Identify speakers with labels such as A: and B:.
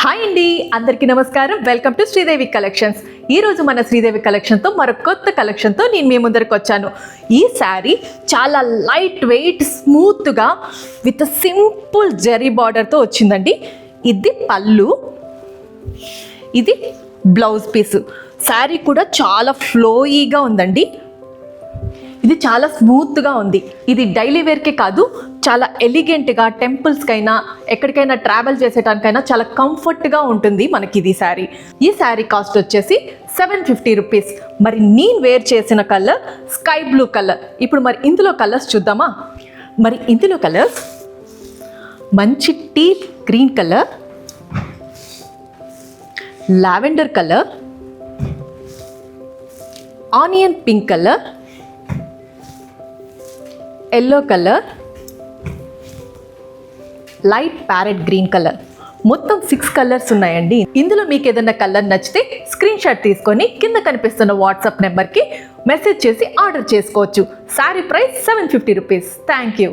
A: Hi అండి, అందరికీ నమస్కారం. Welcome to Sridevi collections. ఈరోజు మన శ్రీదేవి కలెక్షన్తో మరో కొత్త కలెక్షన్తో నేను మీ ముందరికి వచ్చాను. ఈ శారీ చాలా లైట్ వెయిట్ స్మూత్గా విత్ సింపుల్ జరీ బార్డర్తో వచ్చిందండి. ఇది పళ్ళు, ఇది బ్లౌజ్ పీస్. శారీ కూడా చాలా ఫ్లోయీగా ఉందండి. ఇది చాలా స్మూత్గా ఉంది. ఇది డైలీ వేర్కే కాదు, చాలా ఎలిగెంట్గా టెంపుల్స్కైనా ఎక్కడికైనా ట్రావెల్ చేసేటానికైనా చాలా కంఫర్ట్గా ఉంటుంది మనకి ఇది శారీ. ఈ శారీ కాస్ట్ వచ్చేసి 750 రూపీస్. మరి నేను వేర్ చేసిన కలర్ స్కై బ్లూ కలర్. ఇప్పుడు మరి ఇందులో కలర్స్ చూద్దామా? మరి ఇందులో కలర్స్ మంచి tea green colour, lavender colour, onion pink colour, yellow colour, light parrot green colour. మొత్తం 6 కలర్స్ ఉన్నాయండి. ఇందులో మీకు ఏదైనా కలర్ నచ్చితే స్క్రీన్ షాట్ తీసుకొని కింద కనిపిస్తున్న వాట్సాప్ నెంబర్కి మెసేజ్ చేసి ఆర్డర్ చేసుకోవచ్చు. Sari price 750 rupees. Thank you.